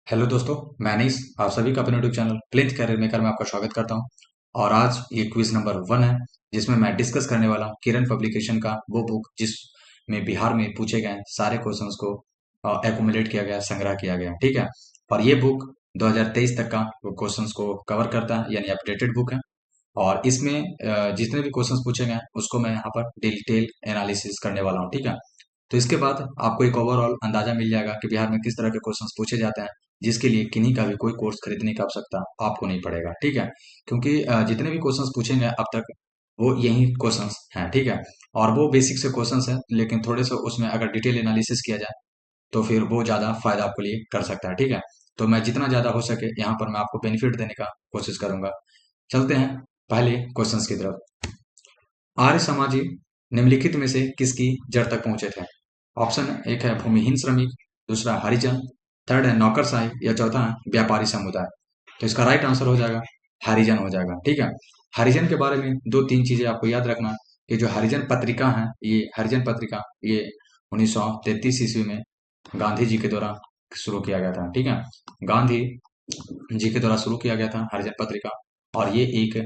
Hello दोस्तों, मैं अनीस आप सभी का अपने यूट्यूब चैनल प्लेन्थ कैरियर मेकर में आपका स्वागत करता हूं। और आज ये क्विज नंबर 1 है, जिसमें मैं डिस्कस करने वाला हूं किरण पब्लिकेशन का वो बुक जिसमें बिहार में पूछे गए सारे क्वेश्चंस को एकुमुलेट किया गया, संग्रह किया गया। ठीक है। और ये बुक 2023 तक का क्वेश्चंस को कवर करता है, यानी अपडेटेड बुक है। और इसमें जितने भी क्वेश्चंस पूछे गए उसको मैं यहाँ पर डिटेल एनालिसिस करने वाला हूँ। ठीक है। तो इसके बाद आपको एक ओवरऑल अंदाजा मिल जाएगा कि बिहार में किस तरह के क्वेश्चंस पूछे जाते हैं, जिसके लिए किन्हीं का भी कोई कोर्स खरीदने की आवश्यकता आपको नहीं पड़ेगा। ठीक है। क्योंकि जितने भी क्वेश्चंस पूछेंगे अब तक वो यही क्वेश्चंस हैं। ठीक है। और वो बेसिक से क्वेश्चंस हैं, लेकिन थोड़े से उसमें अगर डिटेल एनालिसिस किया जाए तो फिर वो ज्यादा फायदा आपको लिए कर सकता है। ठीक है। तो मैं जितना ज्यादा हो सके यहाँ पर मैं आपको बेनिफिट देने का कोशिश करूंगा। चलते हैं पहले क्वेश्चंस की तरफ। आर्य समाजी निम्नलिखित में से किसकी जड़ तक पहुंचे थे? ऑप्शन एक है भूमिहीन श्रमिक, दूसरा हरिजन, थर्ड है नौकरशाही, या चौथा है व्यापारी समुदाय। तो इसका राइट आंसर हो जाएगा हरिजन हो जाएगा। ठीक है। हरिजन के बारे में दो तीन चीजें आपको याद रखना कि जो हरिजन पत्रिका है, ये हरिजन पत्रिका ये 1933 ईस्वी में गांधी जी के द्वारा शुरू किया गया था। ठीक है। गांधी जी के द्वारा शुरू किया गया था हरिजन पत्रिका। और ये एक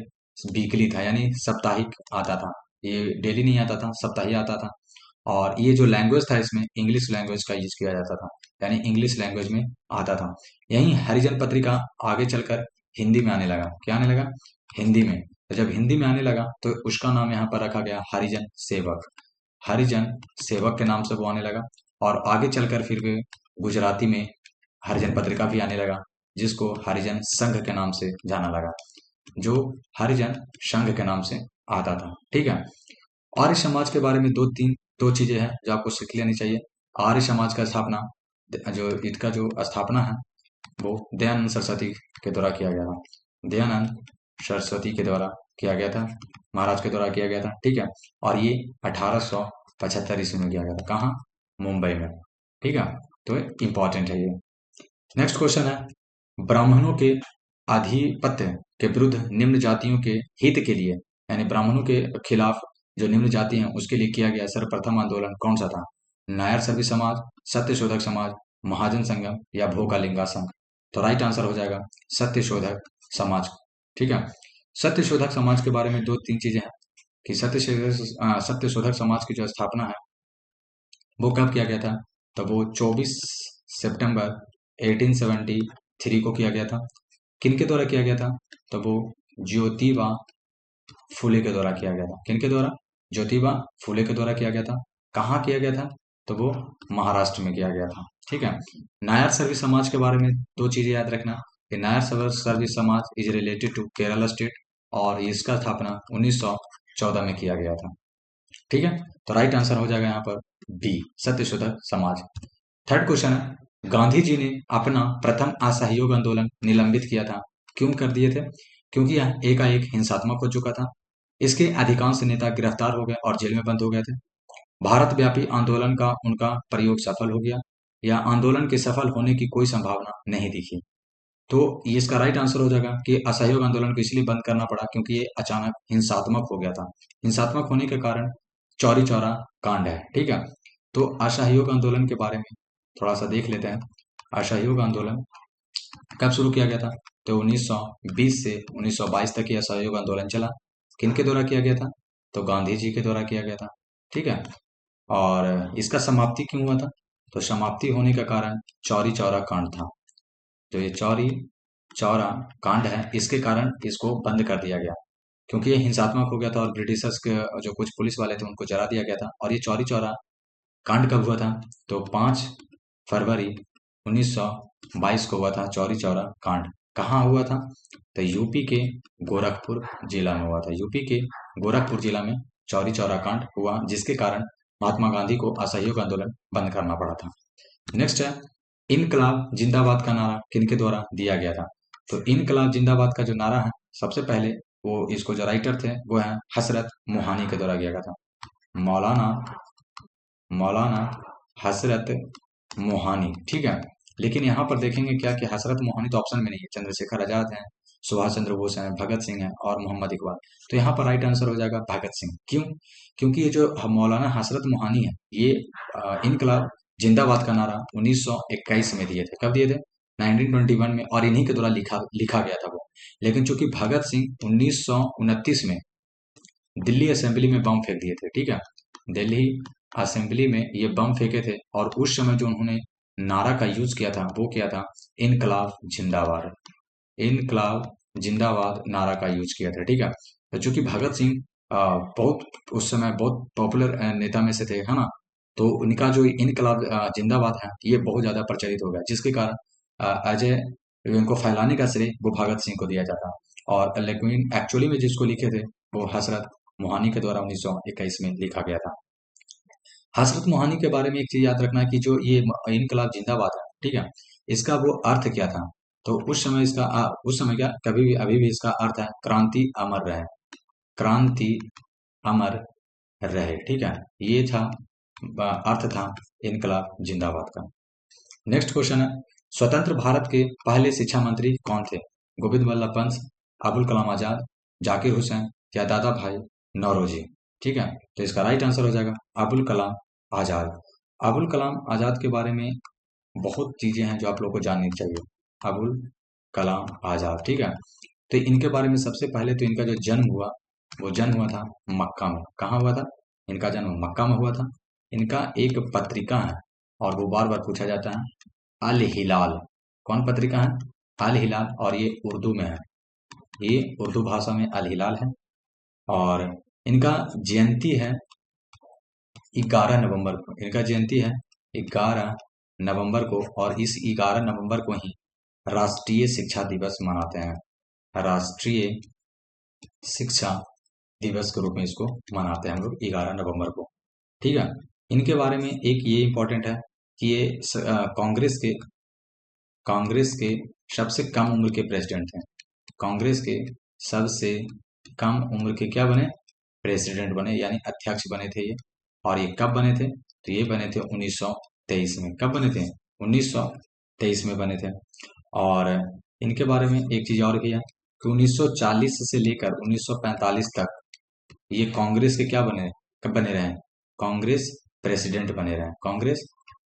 वीकली था, यानी साप्ताहिक आता था। ये डेली नहीं आता था, साप्ताहिक आता था। और ये जो लैंग्वेज था इसमें इंग्लिश लैंग्वेज का यूज किया जाता था, यानी इंग्लिश लैंग्वेज में आता था। यही हरिजन पत्रिका आगे चलकर हिंदी में आने लगा। क्या आने लगा? हिंदी में। तो जब हिंदी में आने लगा तो उसका नाम यहाँ पर रखा गया हरिजन सेवक। हरिजन सेवक के नाम से वो आने लगा। और आगे चलकर फिर भी गुजराती में हरिजन पत्रिका भी आने लगा, जिसको हरिजन संघ के नाम से जाना लगा, जो हरिजन संघ के नाम से आता था। ठीक है। आर्य समाज के बारे में दो चीजें हैं जो आपको सीख लेनी चाहिए। आर्य समाज का स्थापना, जो इसका जो स्थापना है वो दयानंद सरस्वती के द्वारा किया गया था। दयानंद सरस्वती के द्वारा किया गया था, महाराज के द्वारा किया गया था। ठीक है। और ये 1875 ईस्वी में किया गया था। कहाँ? मुंबई में। ठीक है। तो इंपॉर्टेंट है ये। नेक्स्ट क्वेश्चन है, ब्राह्मणों के आधिपत्य के विरुद्ध निम्न जातियों के हित के लिए, यानी ब्राह्मणों के खिलाफ जो निम्न जाति हैं उसके लिए किया गया सर्वप्रथम आंदोलन कौन सा था? नायर सर्वी समाज, सत्यशोधक समाज, महाजन संगम, या भोगालिंगा संघ। तो राइट आंसर हो जाएगा सत्यशोधक समाज। ठीक है। सत्यशोधक समाज के बारे में दो तीन चीजें हैं कि सत्यशोधक समाज की जो स्थापना है वो कब किया गया था? तो वो 24 सितंबर 1873 को किया गया था। किनके द्वारा किया गया था? तो वो ज्योतिबा फुले के द्वारा किया गया था। किनके द्वारा? ज्योतिबा फुले के द्वारा किया गया था। कहाँ किया गया था? तो वो महाराष्ट्र में किया गया था। ठीक है। नायर सर्विस समाज के बारे में दो चीजें याद रखना कि नायर सर्विस समाज is related to Kerala state, और इसका स्थापना 1914 में किया गया था। ठीक है। तो राइट आंसर हो जाएगा यहाँ पर B, Satyashodhak Samaj. Third question है, गांधी जी ने अपना प्रथम असहयोग आंदोलन निलंबित किया था, क्यों कर दिए थे? क्योंकि यह एकाएक हिंसात्मक हो चुका था, इसके अधिकांश नेता गिरफ्तार हो गए और जेल में बंद हो गए थे, भारत व्यापी आंदोलन का उनका प्रयोग सफल हो गया, या आंदोलन के सफल होने की कोई संभावना नहीं दिखी। तो ये इसका राइट आंसर हो जाएगा कि असहयोग आंदोलन को इसलिए बंद करना पड़ा क्योंकि ये अचानक हिंसात्मक हो गया था। हिंसात्मक होने के कारण चौरी चौरा कांड है। ठीक है। तो असहयोग आंदोलन के बारे में थोड़ा सा देख लेते हैं। असहयोग आंदोलन कब शुरू किया गया था? तो 1920 से 1922 तक यह असहयोग आंदोलन चला। किनके द्वारा किया गया था? तो गांधी जी के द्वारा किया गया था। ठीक है। और इसका समाप्ति क्यों हुआ था? तो समाप्ति होने का कारण चौरी चौरा कांड था। जो ये चौरी चौरा कांड है इसके कारण इसको बंद कर दिया गया, क्योंकि ये हिंसात्मक हो गया था और ब्रिटिशर्स के जो कुछ पुलिस वाले थे उनको जला दिया गया था। और ये चौरी चौरा कांड कब हुआ था? तो 5 फरवरी 1922 को हुआ था चौरी चौरा कांड। कहाँ हुआ था? तो यूपी के गोरखपुर जिला में हुआ था। यूपी के गोरखपुर जिला में चौरी चौरा कांड हुआ, जिसके कारण महात्मा गांधी को असहयोग आंदोलन बंद करना पड़ा था। नेक्स्ट है, इनकलाब जिंदाबाद का नारा किनके द्वारा दिया गया था? तो इनकलाब जिंदाबाद का जो नारा है सबसे पहले वो इसको जो राइटर थे वो है हसरत मोहानी के द्वारा दिया गया था। मौलाना मौलाना हसरत मोहानी। ठीक है। लेकिन यहाँ पर देखेंगे क्या कि हसरत मोहानी तो ऑप्शन में नहीं है। चंद्रशेखर आजाद हैं, सुभाष चंद्र बोस हैं, भगत सिंह हैं और मोहम्मद इकबाल। तो यहाँ पर राइट आंसर हो जाएगा भगत सिंह। क्यों? क्योंकि ये जो मौलाना हसरत मोहानी है ये इनकलाब जिंदाबाद का नारा 1921 में दिए थे। कब दिए थे? 1921 में, और इन्हीं के द्वारा लिखा लिखा गया था वो। लेकिन चूंकि भगत सिंह 1929 में दिल्ली असेंबली में बम फेंक दिए थे, ठीक है, दिल्ली असेंबली में ये बम फेंके थे, और उस समय जो उन्होंने नारा का यूज किया था वो क्या था, इनकलाब जिंदाबाद, इनकलाब जिंदाबाद नारा का यूज किया था, ठीक है। तो चूंकि भगत सिंह बहुत उस समय बहुत पॉपुलर नेता में से थे, है ना, तो उनका जो इनकलाब जिंदाबाद है ये बहुत ज्यादा प्रचलित हो गया, जिसके कारण अजय इनको फैलाने का श्रेय वो भगत सिंह को दिया जाता। और लेकिन एक्चुअली में जिसको लिखे थे वो हजरत मोहानी के द्वारा 1921 में लिखा गया था। हजरत मोहानी के बारे में एक चीज याद रखना कि जो ये इनकलाब जिंदाबाद है, ठीक है, इसका वो अर्थ क्या था। तो उस समय इसका उस समय क्या, कभी भी अभी भी इसका अर्थ है क्रांति अमर रहे, क्रांति अमर रहे, ठीक है, ये था अर्थ था इनकलाब जिंदाबाद का। नेक्स्ट क्वेश्चन है, स्वतंत्र भारत के पहले शिक्षा मंत्री कौन थे? गोविंद वल्लभ पंत, अबुल कलाम आजाद, जाकिर हुसैन या दादा भाई नौरोजी, ठीक है। तो इसका राइट आंसर हो जाएगा अबुल कलाम आजाद। अबुल कलाम आजाद के बारे में बहुत चीजें हैं जो आप लोग को जाननी चाहिए। अबुल कलाम आजाद, ठीक है। तो इनके बारे में सबसे पहले तो इनका जो जन्म हुआ वो जन्म हुआ था मक्का में। कहाँ हुआ था? इनका जन्म मक्का में हुआ था। इनका एक पत्रिका है और वो बार बार पूछा जाता है, अल हिलाल। कौन पत्रिका है? अल हिलाल, और ये उर्दू में है, ये उर्दू भाषा में अल हिलाल है। और इनका जयंती है 11 नवंबर को, इनका जयंती है 11 नवंबर को, और इस 11 नवंबर को ही राष्ट्रीय शिक्षा दिवस मनाते हैं। राष्ट्रीय शिक्षा दिवस के रूप में इसको मनाते हैं हम लोग 11 नवंबर को, ठीक है। इनके बारे में एक ये इंपॉर्टेंट है कि ये कांग्रेस के सबसे कम उम्र के प्रेसिडेंट थे। कांग्रेस के सबसे कम उम्र के क्या बने? प्रेसिडेंट बने, यानी अध्यक्ष बने थे ये। और ये कब बने थे? तो ये बने थे 1923 में। कब बने थे? 1923 में बने थे। और इनके बारे में एक चीज और भी है कि 1940 से लेकर 1945 तक ये कांग्रेस के क्या बने, कब बने रहे? कांग्रेस प्रेसिडेंट बने रहे, कांग्रेस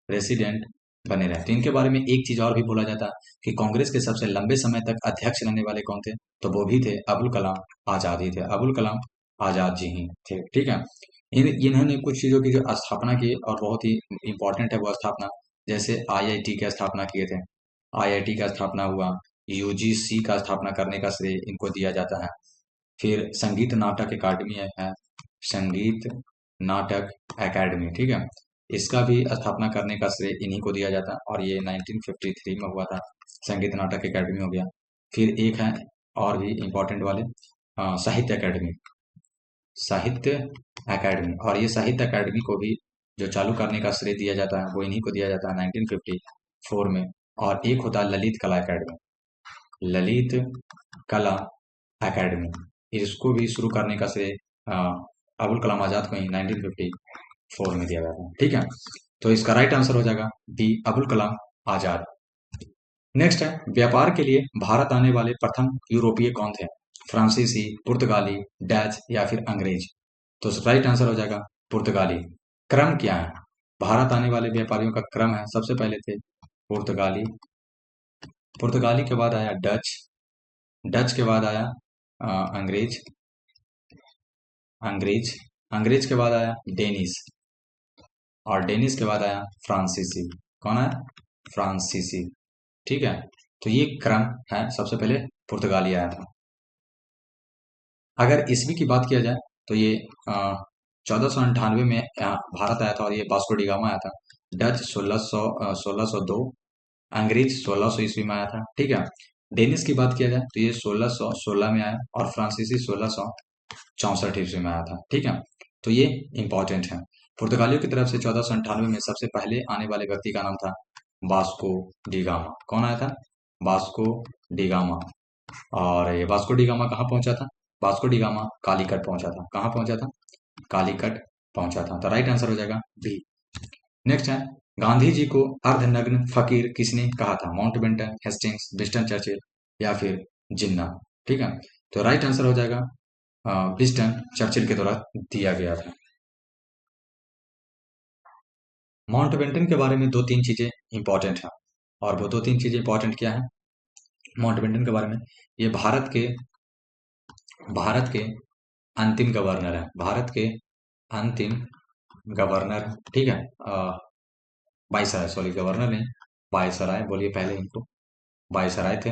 प्रेसिडेंट बने रहे। तो इनके बारे में एक चीज और भी बोला जाता है कि कांग्रेस के सबसे लंबे समय तक अध्यक्ष रहने वाले कौन थे? तो वो भी थे अबुल कलाम आजाद ही थे, अबुल कलाम आजाद जी ही थे, ठीक है। इन्होंने कुछ चीजों की जो स्थापना की और बहुत ही इंपॉर्टेंट है वो स्थापना, जैसे आईआईटी की स्थापना किए थे, आईआईटी का स्थापना हुआ, यूजीसी का स्थापना करने का श्रेय इनको दिया जाता है। फिर संगीत नाटक अकादमी है, संगीत नाटक अकादमी, ठीक है, इसका भी स्थापना करने का श्रेय इन्हीं को दिया जाता है, और ये 1953 में हुआ था, संगीत नाटक अकादमी हो गया। फिर एक है और भी इम्पोर्टेंट वाले, साहित्य अकादमी, साहित्य अकादमी, और ये साहित्य अकादमी को भी जो चालू करने का श्रेय दिया जाता है वो इन्हीं को दिया जाता है 1954 में। और एक होता है ललित कला अकादमी, ललित कला अकादमी, इसको भी शुरू करने का श्रेय अबुल कलाम आजाद को ही 1954 में दिया गया था, ठीक है। तो इसका राइट आंसर हो जाएगा बी, अबुल कलाम आजाद। नेक्स्ट है, व्यापार के लिए भारत आने वाले प्रथम यूरोपीय कौन थे? फ्रांसीसी, पुर्तगाली, डच या फिर अंग्रेज? तो राइट आंसर हो जाएगा पुर्तगाली। क्रम क्या है? भारत आने वाले व्यापारियों का क्रम है, सबसे पहले थे पुर्तगाली, पुर्तगाली के बाद आया डच, डच के बाद आया अंग्रेज, अंग्रेज, अंग्रेज के बाद आया डेनिस, और डेनिस के बाद आया फ्रांसीसी। कौन है? फ्रांसीसी, ठीक है। तो ये क्रम है, सबसे पहले पुर्तगाली आया था। अगर ईस्वी की बात किया जाए तो ये 1498 में भारत आया था, और ये वास्को डी गामा आया था। डच 1602, अंग्रेज 1600 ईस्वी में आया था, ठीक है। डेनिस की बात किया जाए तो ये 1616 में आया, और फ्रांसीसी 1664 ईस्वी में आया था, ठीक है। तो ये इंपॉर्टेंट है। पुर्तगालियों की तरफ से 1498 में सबसे पहले आने वाले व्यक्ति का नाम था वास्को डी गामा। कौन आया था? Vasco D gamma. और ये वास्को डी गामा कहाँ पहुंचा था? वास्को डी गामा कालीकट पहुंचा था। कहाँ पहुंचा था? कालीकट पहुंचा था। तो राइट आंसर हो जाएगा बी। नेक्स्ट है, गांधी जी को अर्धनग्न फकीर किसने कहा था? माउंटबेटन, हेस्टिंग्स, विंस्टन चर्चिल या फिर जिन्ना, ठीक है। तो राइट आंसर हो जाएगा विंस्टन चर्चिल के द्वारा दिया गया था। माउंटबेटन के बारे में दो तीन चीजें इंपॉर्टेंट है। और वो दो तीन चीजें इंपॉर्टेंट क्या है माउंटबेटन के बारे में। ये भारत के अंतिम गवर्नर है, भारत के अंतिम गवर्नर, ठीक है। वायसराय, सॉरी गवर्नर नहीं, वायसराय बोलिए पहले इनको, वायसराय थे।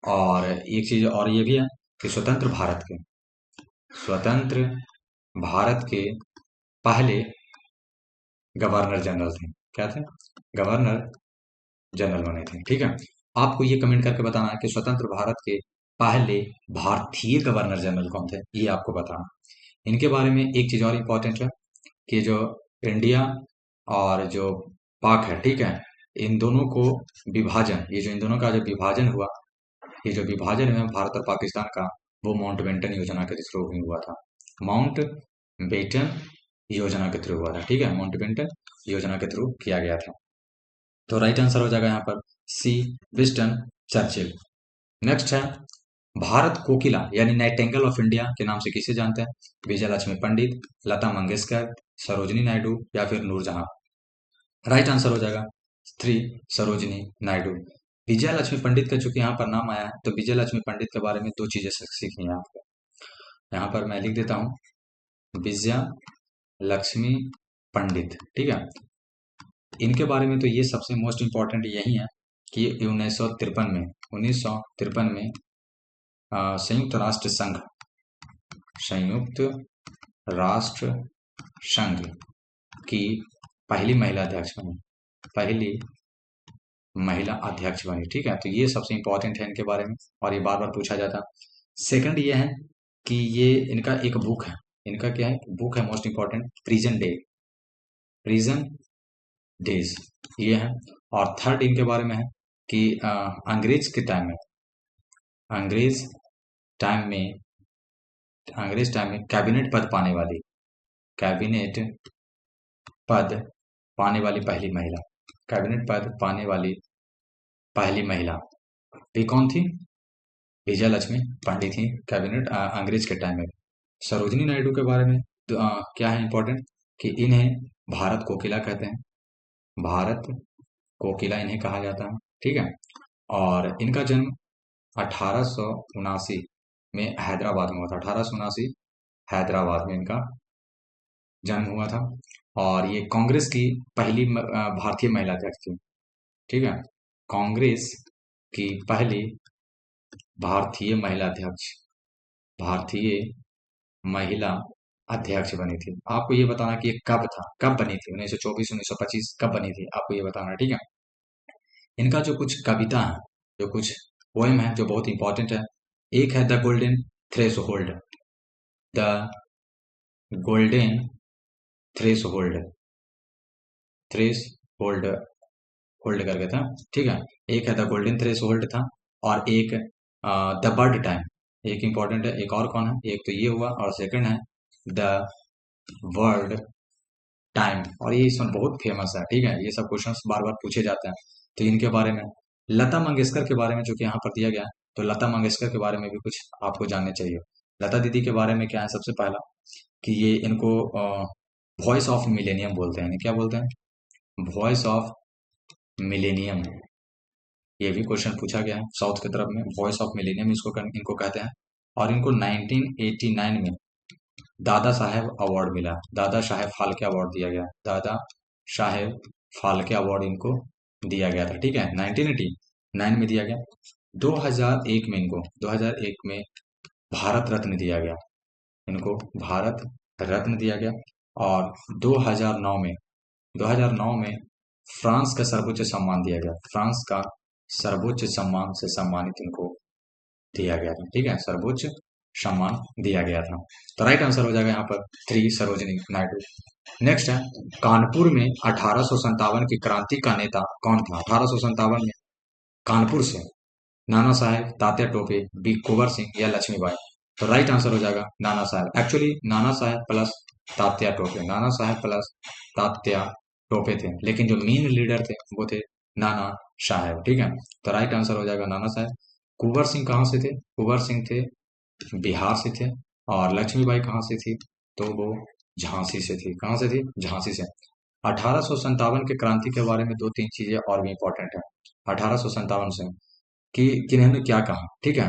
और एक चीज और ये भी है कि स्वतंत्र भारत के पहले गवर्नर जनरल थे। क्या थे? गवर्नर जनरल बने थे, ठीक है। आपको ये कमेंट करके बताना है कि स्वतंत्र भारत के पहले भारतीय गवर्नर जनरल कौन थे, ये आपको बताना। इनके बारे में एक चीज और इम्पोर्टेंट है कि जो इंडिया और जो पाक है, ठीक है, इन दोनों को विभाजन, ये जो इन दोनों का जो विभाजन हुआ, ये जो विभाजन हुआ भारत और पाकिस्तान का, वो माउंटबेटन योजना के थ्रू ही हुआ था। माउंट बेटन योजना के थ्रू हुआ था, ठीक है, माउंटबेटन योजना के थ्रू किया गया था। तो राइट आंसर हो जाएगा यहाँ पर सी, विंस्टन चर्चिल। नेक्स्ट है भारत कोकिला यानी नाइटिंगेल ऑफ इंडिया के नाम से किसे जानते हैं? विजय लक्ष्मी पंडित, लता मंगेशकर, सरोजिनी नायडू या फिर नूरजहां। राइट आंसर हो जाएगा 3, सरोजिनी नायडू। विजय लक्ष्मी पंडित का चूंकि यहाँ पर नाम आया है, तो विजय लक्ष्मी पंडित के बारे में दो चीजें सीखनी है आपको। यहाँ पर मैं लिख देता हूँ विजय लक्ष्मी पंडित, ठीक है। इनके बारे में तो ये सबसे मोस्ट इम्पोर्टेंट यही है कि 1953 में संयुक्त राष्ट्र संघ की पहली महिला अध्यक्ष बनी, ठीक है। तो ये सबसे इंपॉर्टेंट है इनके बारे में, और ये बार बार पूछा जाता है। सेकंड ये है कि ये इनका एक बुक है, इनका क्या है, बुक है मोस्ट इंपॉर्टेंट, प्रिजन डेज, ये है। और थर्ड इनके बारे में है कि अंग्रेज टाइम में कैबिनेट पद पाने वाली पहली महिला भी कौन थी? विजय लक्ष्मी पंडित थी, कैबिनेट अंग्रेज के टाइम में। सरोजिनी नायडू के बारे में तो, क्या है इंपॉर्टेंट कि इन्हें भारत कोकिला कहते हैं, भारत कोकिला इन्हें कहा जाता है, ठीक है। और इनका जन्म 1879 में हैदराबाद में हुआ था, 1879 हैदराबाद में इनका जन्म हुआ था। और ये कांग्रेस की पहली भारतीय महिला अध्यक्ष थी, ठीक है। कांग्रेस की पहली भारतीय महिला अध्यक्ष बनी थी। आपको ये बताना कि ये कब बनी थी, 1924 1925 कब बनी थी, आपको ये बताना, ठीक है। इनका जो कुछ कविता है, जो कुछ पोएम है जो बहुत इंपॉर्टेंट है, एक है the golden threshold, hold करके था, ठीक है। एक है द गोल्डन थ्रेश होल्ड था, और एक द बर्ड टाइम, एक इंपॉर्टेंट है, एक और कौन है, एक तो ये हुआ, और सेकंड है द वर्ल्ड टाइम, और ये इसमें बहुत फेमस है, ठीक है। ये सब क्वेश्चंस बार बार पूछे जाते हैं। तो इनके बारे में, लता मंगेशकर के बारे में जो कि यहाँ पर दिया गया है, तो लता मंगेशकर के बारे में भी कुछ आपको जानने चाहिए। लता दीदी के बारे में क्या है, सबसे पहला कि ये इनको वॉइस ऑफ मिलेनियम बोलते हैं। क्या बोलते हैं? Voice of millennium. ये भी क्वेश्चन पूछा गया है साउथ की तरफ में, वॉइस ऑफ मिलेनियम इनको कहते हैं। और इनको 1989 में दादा साहेब अवार्ड मिला, दादा साहेब फाल्के अवार्ड दिया गया, दादा साहेब फाल्के अवार्ड इनको दिया गया था, ठीक है, 1989 में दिया गया। 2001 में भारत रत्न दिया गया, इनको भारत रत्न दिया गया। और 2009 में फ्रांस का सर्वोच्च सम्मान दिया गया, फ्रांस का सर्वोच्च सम्मान से सम्मानित इनको दिया गया था, ठीक है, सर्वोच्च सम्मान दिया गया था। तो राइट आंसर हो जाएगा यहाँ पर 3, सरोजिनी नायडू। नेक्स्ट है कानपुर में 1857 की क्रांति का नेता कौन था? 1857 में कानपुर से नाना साहेब, तात्या टोपे, बी कुंवर सिंह या लक्ष्मीबाई। तो राइट आंसर हो जाएगा नाना साहेब। एक्चुअली नाना साहेब प्लस तात्या टोपे थे, लेकिन जो मेन लीडर थे वो थे नाना साहेब, ठीक है। तो राइट आंसर हो जाएगा नाना साहेब। कुंवर सिंह कहाँ से थे? कुंवर सिंह थे बिहार से थे। और लक्ष्मीबाई कहाँ से थी? तो वो झांसी से थी। कहाँ से थी? झांसी से। 1857 के क्रांति के बारे में दो तीन चीजें और भी इंपॉर्टेंट है 1857 से, कि किन्होंने क्या कहा, ठीक है।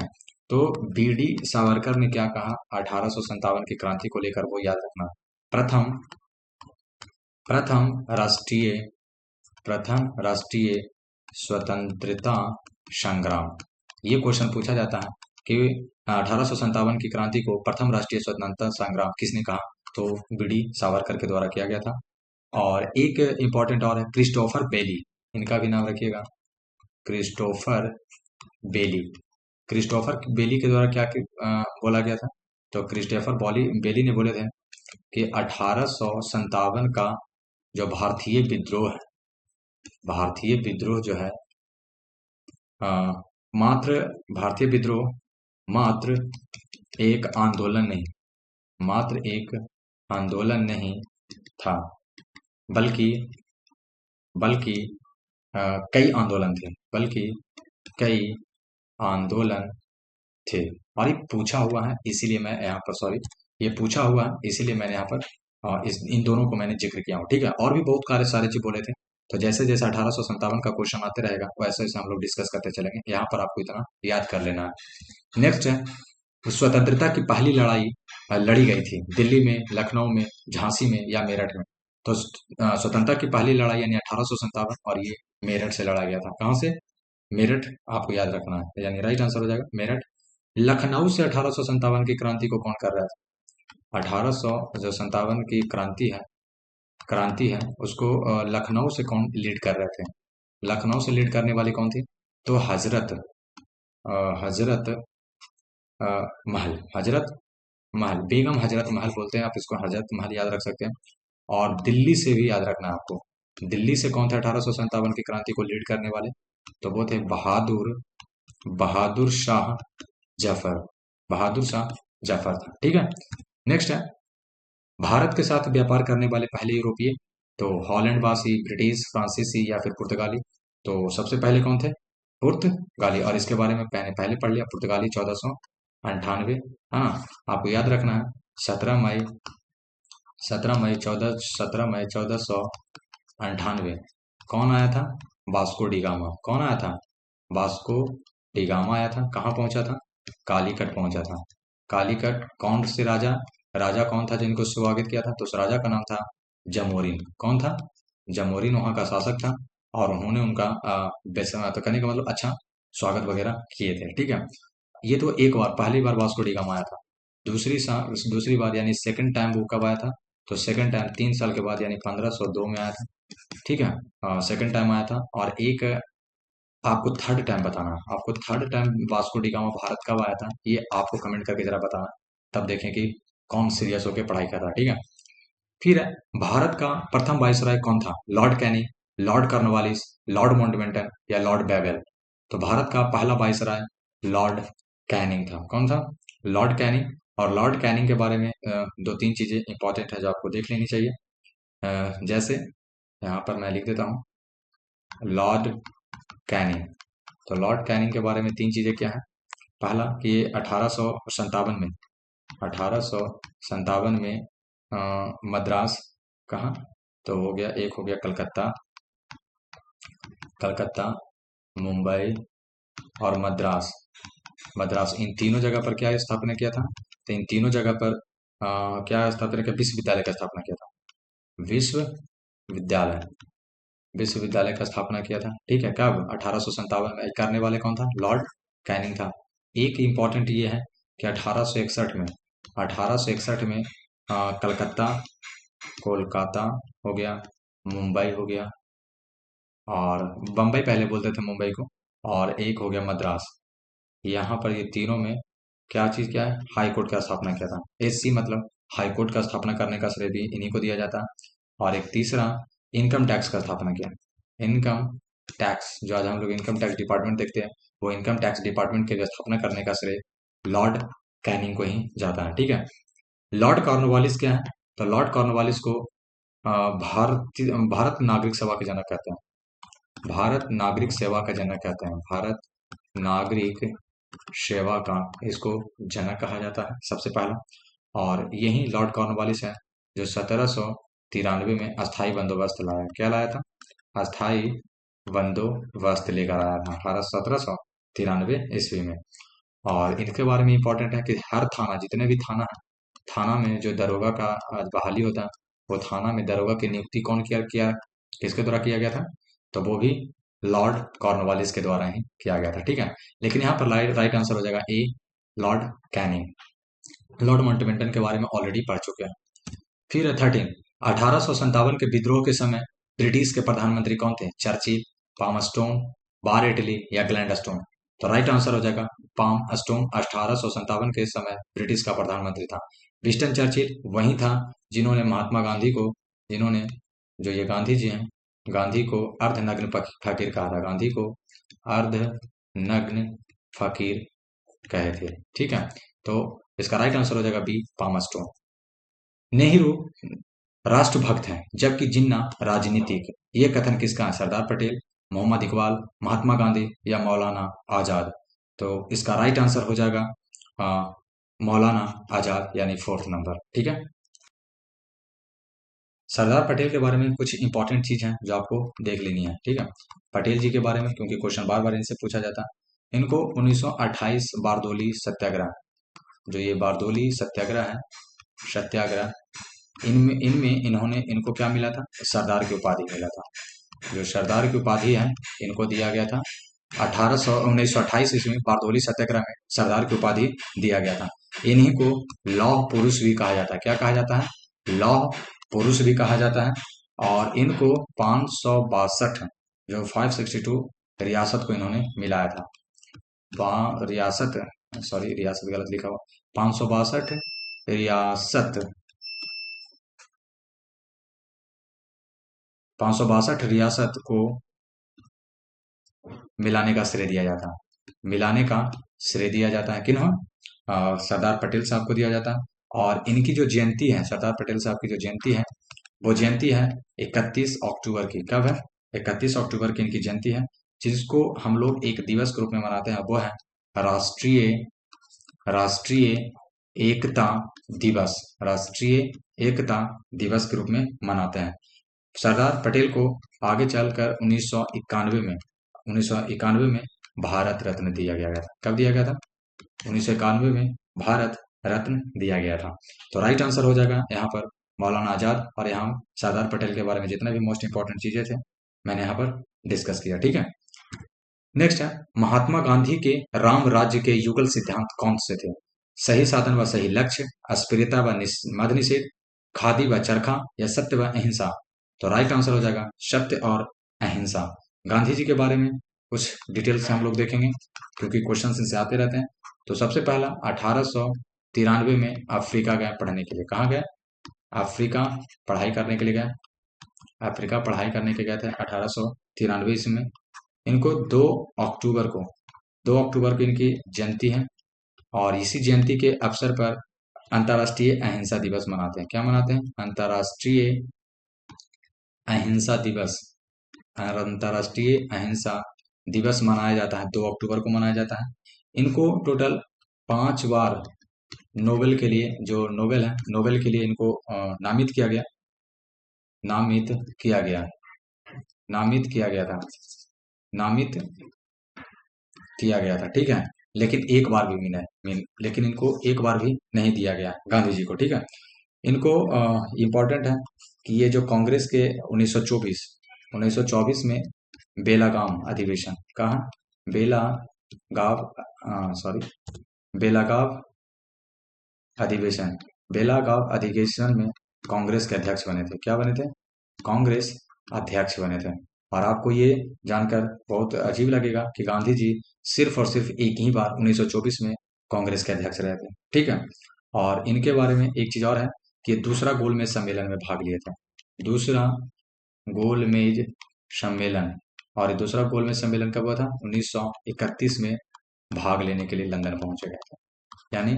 तो बीडी सावरकर ने क्या कहा 1857 की क्रांति को लेकर, वो याद रखना। प्रथम प्रथम राष्ट्रीय प्रथम राष्ट्रीय स्वतंत्रता संग्राम, ये क्वेश्चन पूछा जाता है कि 1857 की क्रांति को प्रथम राष्ट्रीय स्वतंत्रता संग्राम किसने कहा, तो बीडी सावरकर के द्वारा किया गया था। और एक इंपॉर्टेंट और है क्रिस्टोफर बेली, इनका भी नाम रखिएगा, क्रिस्टोफर बेली। क्रिस्टोफर बेली के द्वारा क्या बोला गया था, तो क्रिस्टोफर बेली ने बोले थे कि 1857 का जो भारतीय विद्रोह है, भारतीय विद्रोह जो है मात्र भारतीय विद्रोह मात्र एक आंदोलन नहीं, मात्र एक आंदोलन नहीं था, बल्कि बल्कि कई आंदोलन थे, बल्कि कई आंदोलन थे। और ये पूछा हुआ है, इसीलिए मैं यहाँ पर सॉरी ये पूछा हुआ है, इसीलिए मैंने यहाँ पर इन दोनों को मैंने जिक्र किया हूँ, ठीक है। और भी बहुत सारे चीज बोले थे, तो जैसे जैसे 1857 का क्वेश्चन आते रहेगा वैसे वैसे हम लोग डिस्कस करते चलेंगे, यहाँ पर आपको इतना याद कर लेना है। नेक्स्ट है स्वतंत्रता की पहली लड़ाई लड़ी गई थी दिल्ली में, लखनऊ में, झांसी में या मेरठ में। तो स्वतंत्रता की पहली लड़ाई यानी 1857, और ये मेरठ से लड़ा गया था। कहाँ से, मेरठ, आपको याद रखना है, यानी राइट आंसर हो जाएगा मेरठ। लखनऊ से 1857 की क्रांति को कौन कर रहा था, 1857 की क्रांति है उसको लखनऊ से कौन लीड कर रहे थे, लखनऊ से लीड करने वाली कौन थी, तो हजरत महल, बेगम हजरत महल बोलते हैं आप इसको, हजरत महल याद रख सकते हैं। और दिल्ली से भी याद रखना है आपको, दिल्ली से कौन थे 1857 की क्रांति को लीड करने वाले, तो वो थे बहादुर शाह जफर, बहादुर शाह जफर था, ठीक है। नेक्स्ट है भारत के साथ व्यापार करने वाले पहले यूरोपीय, तो हॉलैंडवासी, ब्रिटिश, फ्रांसीसी या फिर पुर्तगाली। तो सबसे पहले कौन थे, पुर्तगाली, और इसके बारे में पहले पढ़ लिया, पुर्तगाली 1498, हाँ आपको याद रखना है। 17 मई 1498 कौन आया था, वास्को डिगामा। कौन आया था, वास्को डिगामा आया था। कहाँ पहुंचा था, कालीकट पहुंचा था। कालीकट कौन से राजा कौन था जिनको स्वागत किया था, तो उस राजा का नाम था जमोरिन। कौन था, जमोरिन वहां का शासक था, और उन्होंने उनका तो कहने का मतलब अच्छा स्वागत वगैरह किए थे, ठीक है। ये तो एक बार, पहली बार वास्को डिगामा आया था। दूसरी बार यानी सेकंड टाइम वो कब आया था, तो सेकंड टाइम 3 साल के बाद यानी 1502 में आया था, ठीक है। सेकंड टाइम आया था। और एक आपको थर्ड टाइम बताना है, आपको third time Vasco da Gama Bharat कब आया था, ये आपको कमेंट करके जरा बताना, तब देखें कि कौन सीरियस होकर पढ़ाई कर रहा है, ठीक है। फिर है भारत का प्रथम वायसराय कौन था, Lord Canning, Lord Cornwallis, Lord Mountbatten या लॉर्ड बेवेल। तो भारत का पहला वायसराय लॉर्ड कैनिंग था। कौन था, लॉर्ड कैनिंग। और लॉर्ड कैनिंग के बारे में दो तीन चीजें इंपॉर्टेंट है जो आपको देख लेनी चाहिए। जैसे यहाँ पर मैं लिख देता हूँ लॉर्ड कैनिंग। तो लॉर्ड कैनिंग के बारे में तीन चीजें क्या है, पहला कि ये 1857 में मद्रास, कहाँ, तो हो गया, एक हो गया कलकत्ता, मुंबई और मद्रास। इन तीनों जगह पर क्या स्थापना किया था, तो इन तीनों जगह पर क्या स्थापना किया, विश्वविद्यालय का स्थापना किया था, विश्वविद्यालय विश्वविद्यालय का स्थापना किया था, ठीक है। कब, 1857 में। करने वाले कौन था, लॉर्ड कैनिंग था। एक इम्पॉर्टेंट ये है कि 1861 में कलकत्ता, कोलकाता हो गया, मुंबई हो गया, और बम्बई पहले बोलते थे मुंबई को, और एक हो गया मद्रास। यहाँ पर ये तीनों में क्या है, हाई कोर्ट का स्थापना किया था। एससी मतलब हाई कोर्ट का स्थापना करने का श्रेय भी इन्हीं को दिया जाता है। और एक तीसरा इनकम टैक्स का स्थापना किया, इनकम टैक्स, जो आज हम लोग इनकम टैक्स डिपार्टमेंट देखते हैं, वो इनकम टैक्स डिपार्टमेंट के स्थापना करने का श्रेय लॉर्ड कैनिंग को ही जाता है, ठीक है। लॉर्ड कॉर्नवालिस क्या है, तो लॉर्ड कॉर्नवालिस को भारत नागरिक सेवा के जनक कहते हैं, भारत नागरिक सेवा का जनक कहते हैं, भारत नागरिक सेवा का इसको जनक कहा जाता है सबसे पहला। और यही लॉर्ड कॉर्नवालिस है जो 1893 में अस्थाई बंदोबस्त लाया। क्या लाया था? अस्थाई बंदोबस्त लेकर आया था 1793 ईस्वी में। और इनके बारे में इंपॉर्टेंट है कि हर थाना, जितने भी थाना है, थाना में जो दरोगा का बहाली होता है, वो थाना में दरोगा की नियुक्ति कौन किया किया किसके द्वारा किया गया था? तो वो भी लॉर्ड कॉर्नवालिस के द्वारा ही किया गया था। ठीक है, लेकिन यहाँ पर राइट आंसर हो जाएगा ए, लॉर्ड कैनिंग। लॉर्ड माउंटबेटन के बारे में ऑलरेडी पढ़ चुके हैं। फिर 13, 1857 के विद्रोह के समय ब्रिटिश के प्रधानमंत्री कौन थे? चर्चिल, पामस्टोन, बार इटली या ग्लैडस्टोन? तो राइट आंसर हो जाएगा पामस्टोन। 1857 के समय ब्रिटिश का प्रधानमंत्री था। विंस्टन चर्चिल वही था जिन्होंने महात्मा गांधी को, जिन्होंने, जो ये गांधी जी हैं, गांधी को अर्धनग्न फकीर कहा था। गांधी को अर्धनग्न फकीर कहे थे। ठीक है, तो इसका राइट आंसर हो जाएगा बी, पामस्टोन। नेहरू राष्ट्रभक्त हैं जबकि जिन्ना राजनीतिक, ये कथन किसका है? सरदार पटेल, मोहम्मद इकबाल, महात्मा गांधी या मौलाना आजाद? तो इसका राइट आंसर हो जाएगा मौलाना आजाद, यानी 4th नंबर। ठीक है, सरदार पटेल के बारे में कुछ इंपॉर्टेंट चीज है जो आपको देख लेनी है। ठीक है, पटेल जी के बारे में, क्योंकि क्वेश्चन बार बार इनसे पूछा जाता है। इनको 1928 बारदोली सत्याग्रह, जो ये बारदोली सत्याग्रह है, सत्याग्रह, इनमें इनमें इन्होंने, इनको क्या मिला था? सरदार की उपाधि मिला था। जो सरदार की उपाधि है, इनको दिया गया था 1928 ईस्वी में बारदोली सत्याग्रह में सरदार की उपाधि दिया गया था। इन्हीं को लौह पुरुष भी कहा जाता है। क्या कहा जाता है? लौह पुरुष भी कहा जाता है। और इनको 562, जो 562 रियासत को इन्होंने मिलाया था। रियासत, सॉरी रियासत गलत लिखा हुआ, 562 रियासत, 562 रियासत को मिलाने का श्रेय दिया जाता है। मिलाने का श्रेय दिया जाता है किन्हों? सरदार पटेल साहब को दिया जाता है। और इनकी जो जयंती है, सरदार पटेल साहब की जो जयंती है, वो जयंती है 31 अक्टूबर की। कब है? 31 अक्टूबर की इनकी जयंती है, जिसको हम लोग एक दिवस के रूप में मनाते हैं। वो है राष्ट्रीय राष्ट्रीय एकता दिवस। राष्ट्रीय एकता दिवस के रूप में मनाते हैं। सरदार पटेल को आगे चलकर 1991 में भारत रत्न दिया गया था। कब दिया गया था? 1991 में भारत रत्न दिया गया था। तो राइट आंसर हो जाएगा यहाँ पर मौलाना आजाद। और यहाँ सरदार पटेल के बारे में जितने भी मोस्ट इंपॉर्टेंट चीजें थे, मैंने यहाँ पर डिस्कस किया। ठीक है, नेक्स्ट है, महात्मा गांधी के राम राज्य के युगल सिद्धांत कौन से थे? सही साधन व सही लक्ष्य, अस्पृश्यता व मद निषेध, खादी व चरखा या सत्य व अहिंसा? तो राइट आंसर हो जाएगा सत्य और अहिंसा। गांधी जी के बारे में कुछ डिटेल्स हम लोग देखेंगे, क्योंकि क्वेश्चन इनसे आते रहते हैं। तो सबसे पहला 1893 में अफ्रीका गए पढ़ने के लिए। कहाँ गए? अफ्रीका पढ़ाई करने के लिए गए। अफ्रीका पढ़ाई करने के गए थे 1893 ईस्वी में। इनको 2 अक्टूबर को इनकी जयंती है। और इसी जयंती के अवसर पर अंतर्राष्ट्रीय अहिंसा दिवस मनाते हैं। क्या मनाते हैं? अंतर्राष्ट्रीय अहिंसा दिवस। अंतर्राष्ट्रीय अहिंसा दिवस मनाया जाता है, 2 अक्टूबर को मनाया जाता है। इनको टोटल 5 बार नोबेल के लिए, जो नोबेल है, नोबेल के लिए इनको नामित किया गया, नामित किया गया, नामित किया गया था, नामित किया गया था। ठीक है, लेकिन एक बार भी मिला है, लेकिन इनको एक बार भी नहीं दिया गया गांधी जी को। ठीक है, इनको इम्पोर्टेंट है कि ये जो कांग्रेस के 1924 में बेलागाम अधिवेशन, कहा? बेलागाव अधिवेशन, बेलागाव अधिवेशन में कांग्रेस के अध्यक्ष बने थे। क्या बने थे? कांग्रेस अध्यक्ष बने थे। और आपको ये जानकर बहुत अजीब लगेगा कि गांधी जी सिर्फ और सिर्फ एक ही बार 1924 में कांग्रेस के अध्यक्ष रहे थे। ठीक है, और इनके बारे में एक चीज और है कि दूसरा गोलमेज सम्मेलन में भाग लिए थे। दूसरा गोलमेज सम्मेलन, और दूसरा गोलमेज सम्मेलन कब हुआ था? 1931 में भाग लेने के लिए लंदन पहुंचे गए थे। यानी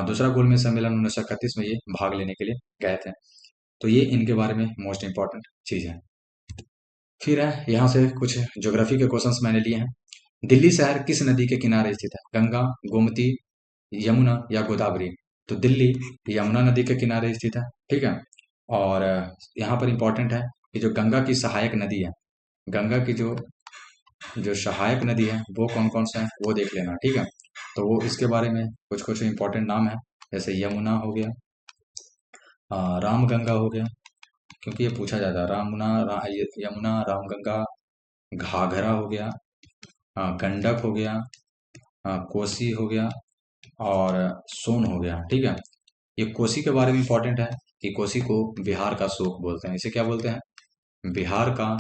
दूसरा गोलमेज सम्मेलन 1931 में ये भाग लेने के लिए गए थे। तो ये इनके बारे में मोस्ट इंपॉर्टेंट चीज है। फिर है यहाँ से कुछ ज्योग्राफी के क्वेश्चंस मैंने लिए हैं। दिल्ली शहर किस नदी के किनारे स्थित है? गंगा, गोमती, यमुना या गोदावरी? तो दिल्ली यमुना नदी के किनारे स्थित है। ठीक है, और यहाँ पर इम्पोर्टेंट है कि जो गंगा की सहायक नदी है, गंगा की जो जो सहायक नदी है वो कौन कौन सा है वो देख लेना, ठीक है। तो वो इसके बारे में कुछ कुछ इम्पोर्टेंट नाम है, जैसे यमुना हो गया, रामगंगा हो गया, क्योंकि ये पूछा जाता है, यमुना, रामगंगा, घाघरा हो गया, गंडक हो गया, कोसी हो गया, और सोन हो गया, ठीक है। ये कोसी के बारे में इंपॉर्टेंट है कि कोसी को बिहार का शोक बोलते हैं। इसे क्या बोलते हैं? बिहार का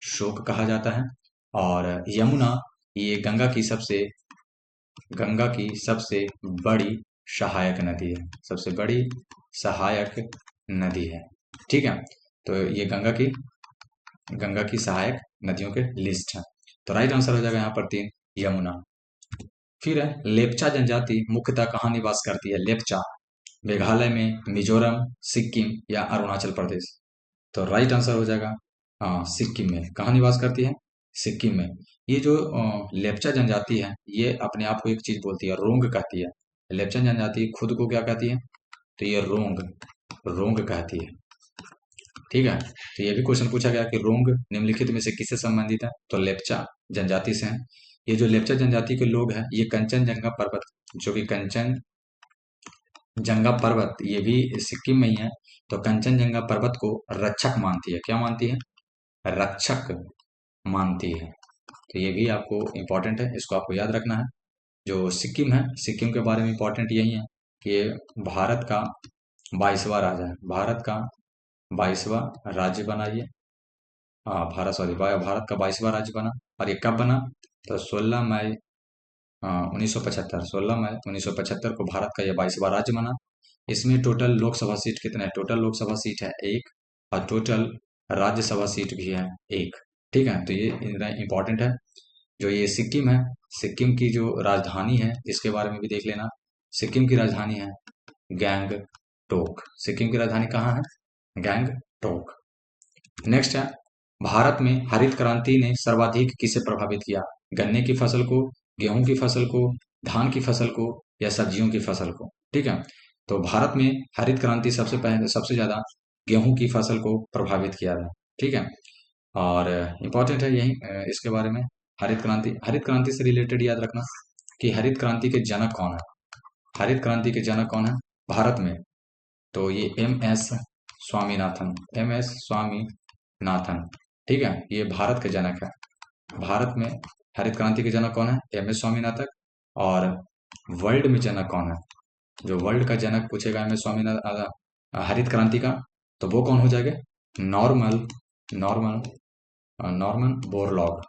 शोक कहा जाता है। और यमुना, ये गंगा की सबसे बड़ी सहायक नदी है, सबसे बड़ी सहायक नदी है, ठीक है। तो ये गंगा की सहायक नदियों के लिस्ट है। तो राइट आंसर हो जाएगा यहाँ पर 3, यमुना। फिर है लेप्चा जनजाति मुख्यतः कहाँ निवास करती है? लेप्चा मेघालय में, मिजोरम, सिक्किम या अरुणाचल प्रदेश? तो राइट आंसर हो जाएगा सिक्किम में। कहाँ निवास करती है? सिक्किम में। ये जो लेप्चा जनजाति है, ये अपने आप को एक चीज बोलती है, रोंग कहती है। लेप्चा जनजाति खुद को क्या कहती है? तो ये रोंग रोंग कहती है, ठीक है। तो ये भी क्वेश्चन पूछा गया कि रोंग निम्नलिखित में से किससे संबंधित है? तो लेप्चा जनजाति से है। ये जो लेप्चा जनजाति के लोग हैं, ये कंचनजंगा पर्वत, जो कि कंचनजंगा पर्वत ये भी सिक्किम में ही है, तो कंचनजंगा पर्वत को रक्षक मानती है। क्या मानती है? रक्षक मानती है। तो ये भी आपको इम्पोर्टेंट है, इसको आपको याद रखना है। जो सिक्किम है, सिक्किम के बारे में इम्पोर्टेंट यही है कि ये भारत का 22वां राज्य है, भारत का 22वां राज्य बना ये। हाँ, भारत का 22वां राज्य बना। और ये कब बना? तो 16 मई 1975, 16 मई 1975 को भारत का ये 22वां राज्य बना। इसमें टोटल लोकसभा सीट कितने हैं? टोटल लोकसभा सीट है 1, और टोटल राज्यसभा सीट भी है 1, ठीक है। तो ये इंपॉर्टेंट है। जो ये सिक्किम है, सिक्किम की जो राजधानी है इसके बारे में भी देख लेना। सिक्किम की राजधानी है गैंगटोक। सिक्किम की राजधानी कहाँ है? गैंगटोक। नेक्स्ट है, भारत में हरित क्रांति ने सर्वाधिक किसे प्रभावित किया? गन्ने की फसल को, गेहूं की फसल को, धान की फसल को, या सब्जियों की फसल को? ठीक है। तो भारत में हरित क्रांति सबसे पहले सबसे ज्यादा गेहूं की फसल को प्रभावित किया था, ठीक है। और इम्पोर्टेंट है यही इसके बारे में। हरित क्रांति से रिलेटेड याद रखना कि हरित क्रांति के जनक कौन है? हरित क्रांति के जनक कौन है भारत में? तो ये एम एस स्वामीनाथन, ठीक है। ये भारत के जनक है। भारत में हरित क्रांति के जनक कौन है? M S Swaminathan. और वर्ल्ड में जनक कौन है? जो वर्ल्ड का जनक पूछेगा एम एस स्वामीनाथन हरित क्रांति का, तो वो कौन हो जाएगा? Norman Norman Norman Borlaug.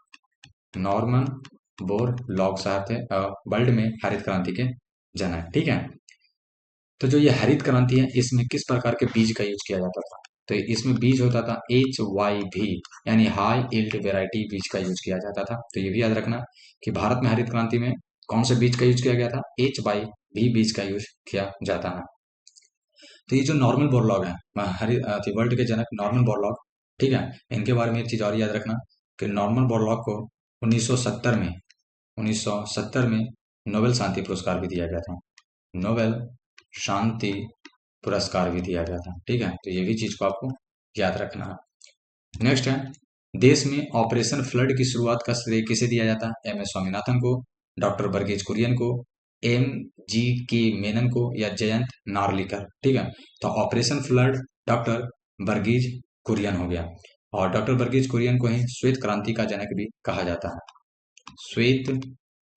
Norman Borlaug साहब थे वर्ल्ड में हरित क्रांति के जनक, ठीक है। तो जो ये हरित क्रांति है, इसमें किस प्रकार के बीज का यूज किया जाता था? तो इसमें बीज होता था HYV, यानी हाई यील्ड वेराइटी बीज का यूज किया जाता था। तो ये भी याद रखना कि भारत में हरित क्रांति में कौन से बीज का यूज किया गया था? HYV बीज का यूज किया जाता है। तो ये जो नॉर्मन बोरलॉग है, वर्ल्ड के जनक नॉर्मन बोरलॉग, ठीक है। इनके बारे में एक चीज और याद रखना कि नॉर्मन बोरलॉग को 1970 में नोबेल शांति पुरस्कार भी दिया गया था। नोबेल शांति पुरस्कार भी दिया गया था, ठीक है। तो ये भी चीज को आपको याद रखना है। नेक्स्ट है, देश में ऑपरेशन फ्लड की शुरुआत का श्रेय किसे दिया जाता है? एम एस स्वामीनाथन को, डॉक्टर वर्गीज कुरियन को, MGK मेनन को, या जयंत नार्लिकर, ठीक है। तो Operation Flood doctor Varghese Kurien हो गया। और डॉक्टर वर्गीज कुरियन को ही श्वेत क्रांति का जनक भी कहा जाता है। श्वेत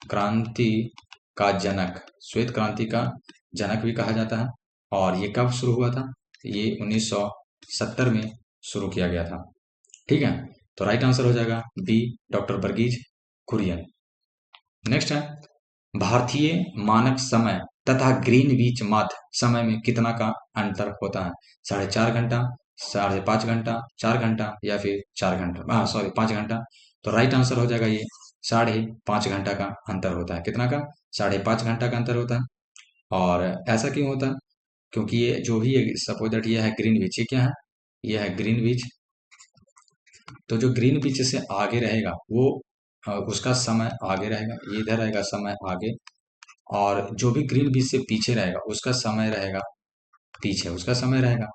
क्रांति का जनक, श्वेत क्रांति का जनक भी कहा जाता है। और ये कब शुरू हुआ था? ये 1970 में शुरू किया गया था, ठीक है। तो राइट आंसर हो जाएगा B, doctor Varghese Kurien. Next है, भारतीय मानक समय तथा ग्रीनविच मध्य समय में कितना का अंतर होता है? 4.5 घंटा, 5.5 घंटा, 4 घंटा, या फिर 4 घंटा, 5 घंटा। तो राइट आंसर हो जाएगा ये 5.5 घंटा का अंतर होता है। कितना का? 5.5 घंटा का अंतर होता है। और ऐसा क्यों होता है? क्योंकि ये जो भी सपोज दैट ये है ग्रीनविच, ये क्या है? ये है ग्रीनविच। तो जो ग्रीनविच से आगे रहेगा वो उसका समय आगे रहेगा, ये इधर रहेगा समय आगे। और जो भी ग्रीनविच से पीछे रहेगा उसका समय रहेगा पीछे, उसका समय रहेगा।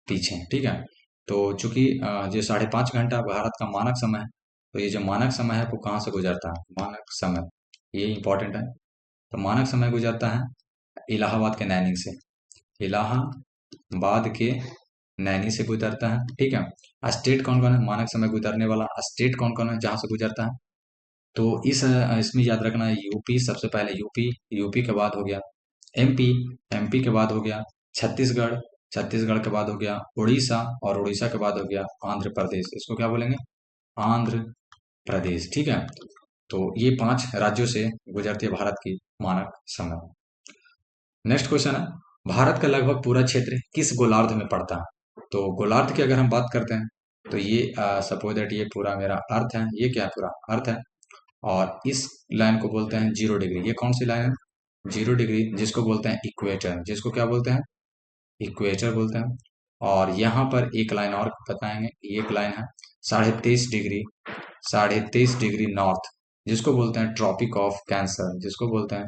पीछे हैं, ठीक है। तो चूंकि जो 5.5 घंटा भारत का मानक समय है, तो ये जो मानक समय है वो कहाँ से गुजरता है, मानक समय, ये इंपॉर्टेंट है। तो मानक समय गुजरता है इलाहाबाद के नैनी से, इलाहाबाद के नैनी से गुजरता है, ठीक है। स्टेट कौन कौन है, मानक समय गुजरने वाला स्टेट कौन कौन है जहां से गुजरता है, तो इसमें याद रखना है यूपी सबसे पहले, यूपी, यूपी के बाद हो गया एमपी, एमपी के बाद हो गया छत्तीसगढ़, छत्तीसगढ़ के बाद हो गया उड़ीसा, और उड़ीसा के बाद हो गया आंध्र प्रदेश। इसको क्या बोलेंगे, आंध्र प्रदेश, ठीक है। तो ये 5 राज्यों से गुजरती है भारत की मानक समय। नेक्स्ट क्वेश्चन है, भारत का लगभग पूरा क्षेत्र किस गोलार्ध में पड़ता है। तो गोलार्ध की अगर हम बात करते हैं, तो ये सपोज दैट ये पूरा मेरा अर्थ है, ये क्या है, पूरा अर्थ है, और इस लाइन को बोलते हैं 0 डिग्री। ये कौन सी लाइन है, 0 डिग्री, जिसको बोलते हैं इक्वेटर, जिसको क्या बोलते हैं, इक्वेटर बोलते हैं। और यहाँ पर एक लाइन और बताएंगे, एक लाइन है 23.5 डिग्री, 23.5 डिग्री नॉर्थ, जिसको बोलते हैं ट्रॉपिक ऑफ कैंसर, जिसको बोलते हैं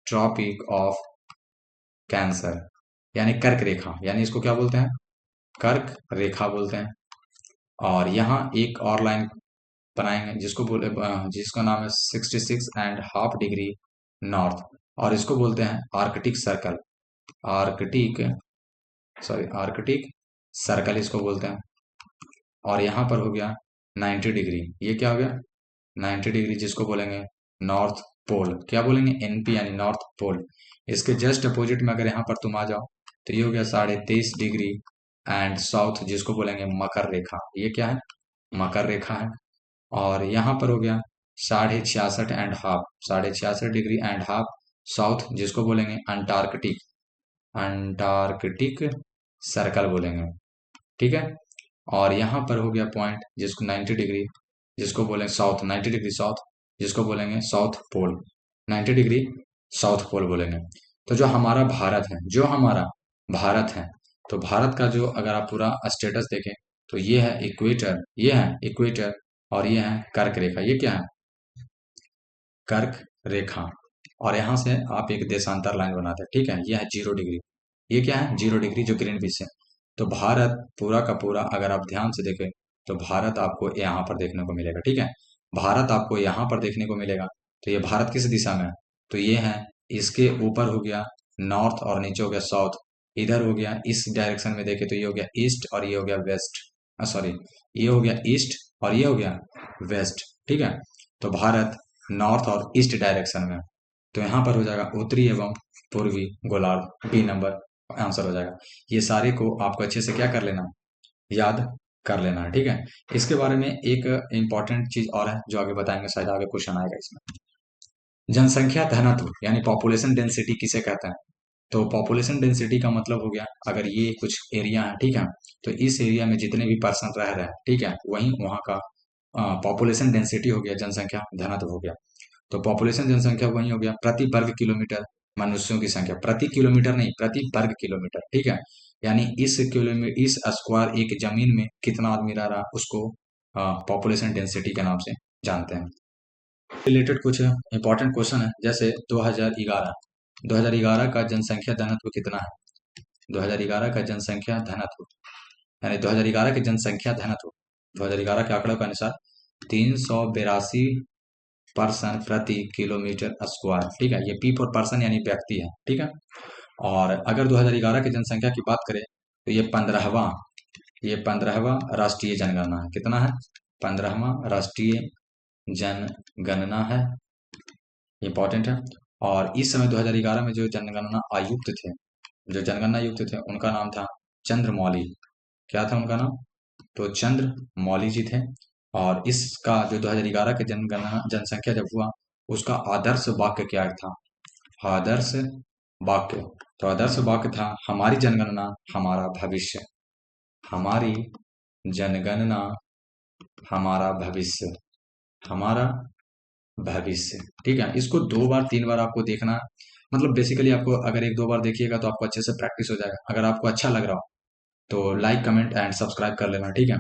ट्रॉपिक ऑफ कैंसर, यानी कर्क रेखा, यानी इसको क्या बोलते हैं, कर्क रेखा बोलते हैं। और यहाँ एक और लाइन बनाएंगे जिसको बोले, जिसका नाम है 66.5 डिग्री नॉर्थ, और इसको बोलते हैं Arctic circle, Arctic, sorry Arctic circle इसको बोलते हैं। और यहाँ पर हो गया 90 डिग्री, ये क्या हो गया 90 डिग्री, जिसको बोलेंगे नॉर्थ पोल, क्या बोलेंगे, एनपी, यानी नॉर्थ पोल। इसके जस्ट अपोजिट में अगर यहाँ पर तुम आ जाओ, तो ये हो गया 23.5 डिग्री एंड साउथ, जिसको बोलेंगे मकर रेखा, ये क्या है, मकर रेखा है। और यहाँ पर हो गया 66.5, 66.5 डिग्री साउथ, जिसको बोलेंगे अंटार्कटिक, अंटार्कटिक सर्कल बोलेंगे, ठीक है। और यहाँ पर हो गया पॉइंट जिसको 90 डिग्री, जिसको बोलेंगे साउथ, 90 डिग्री साउथ, जिसको बोलेंगे south pole, 90 degree south pole बोलेंगे। तो जो हमारा भारत है, जो हमारा भारत है, तो भारत का जो अगर आप पूरा स्टेटस देखें, तो ये है इक्वेटर, ये है इक्वेटर, और ये है कर्क रेखा, ये क्या है, कर्क रेखा। और यहाँ से आप एक देशांतर लाइन बनाते हैं, ठीक है, यह है 0 डिग्री, ये क्या है 0 डिग्री, जो ग्रीनविच है। तो भारत पूरा का पूरा अगर आप ध्यान से देखें, तो भारत आपको यहाँ पर देखने को मिलेगा, ठीक है, भारत आपको यहाँ पर देखने को मिलेगा। तो ये भारत किस दिशा में है, तो ये है, इसके ऊपर हो गया नॉर्थ और नीचे हो गया साउथ, इधर हो गया इस डायरेक्शन में देखे तो ये हो गया ईस्ट और ये हो गया वेस्ट, सॉरी ये हो गया ईस्ट और ये हो गया वेस्ट, ठीक है। तो भारत नॉर्थ और ईस्ट डायरेक्शन में, तो यहाँ पर हो जाएगा उत्तरी एवं पूर्वी गोलार्ध, बी नंबर आंसर हो जाएगा। ये सारे को आपको अच्छे से क्या कर लेना, याद कर लेना है, ठीक है। इसके बारे में एक इंपॉर्टेंट चीज और है जो आगे बताएंगे, शायद आगे क्वेश्चन आएगा इसमें। जनसंख्या घनत्व यानी पॉपुलेशन डेंसिटी किसे कहते हैं, तो पॉपुलेशन डेंसिटी का मतलब हो गया, अगर ये कुछ एरिया है, ठीक है, तो इस एरिया में जितने भी पर्सन रह रहे हैं, ठीक है, वहीं वहाँ का पॉपुलेशन डेंसिटी हो गया, जनसंख्या घनत्व हो गया। तो पॉपुलेशन जनसंख्या वही हो गया प्रति वर्ग किलोमीटर मनुष्यों की संख्या, प्रति किलोमीटर नहीं, प्रति वर्ग किलोमीटर, ठीक है। यानी इस किलोमीटर, इस स्क्वायर एक जमीन में कितना आदमी रह रहा, उसको पॉपुलेशन डेंसिटी के नाम से जानते हैं। रिलेटेड कुछ इंपॉर्टेंट क्वेश्चन है, जैसे 2011, 2011 का जनसंख्या घनत्व कितना है, 2011 का जनसंख्या घनत्व, यानी 2011 की जनसंख्या घनत्व 2011 के आंकड़ों के अनुसार 382 पर्सन प्रति किलोमीटर स्क्वायर, ठीक है, ये पी फॉर पर्सन यानी व्यक्ति है, ठीक है। और अगर 2011 की जनसंख्या की बात करें, तो ये 15वां राष्ट्रीय जनगणना है, कितना है, 15वां राष्ट्रीय जनगणना है, इंपॉर्टेंट है। और इस समय 2011 में जो जनगणना आयुक्त थे, जो जनगणना आयुक्त थे, उनका नाम था चंद्रमौली, क्या था उनका नाम, तो चंद्रमौली जी थे। और इसका जो 2011 के जनगणना जनसंख्या जब हुआ, उसका आदर्श वाक्य क्या था, आदर्श वाक्य, तो आदर्श वाक्य था हमारी जनगणना हमारा भविष्य, हमारी जनगणना हमारा भविष्य, हमारा भविष्य, ठीक है। इसको 2 बार 3 बार आपको देखना, मतलब बेसिकली आपको अगर 1 2 बार देखिएगा तो आपको अच्छे से प्रैक्टिस हो जाएगा। अगर आपको अच्छा लग रहा हो तो लाइक कमेंट एंड सब्सक्राइब कर लेना, ठीक है।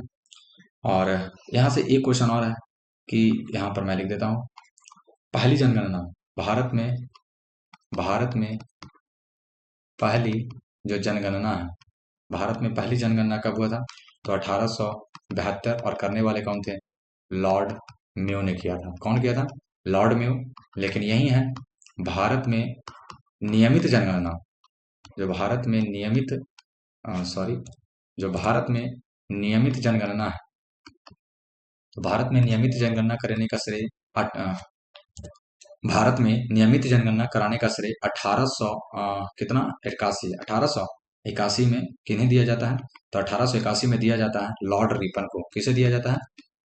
और यहाँ से एक क्वेश्चन और है कि यहाँ पर मैं लिख देता हूँ, पहली जनगणना भारत में पहली जो जनगणना है, भारत में पहली जनगणना कब हुआ था? तो 1872। और करने वाले कौन थे? लॉर्ड म्यू ने किया था। कौन किया था? Lord mu. लेकिन यही है, भारत में नियमित जनगणना, जो भारत में नियमित सॉरी जो भारत में नियमित जनगणना है, तो भारत में नियमित जनगणना करने का श्रेय भारत में नियमित जनगणना कराने का श्रेय 1800 कितना 81 1881 में किन्हें दिया जाता है? तो 1881 में दिया जाता है लॉर्ड रिपन को। किसे दिया जाता है?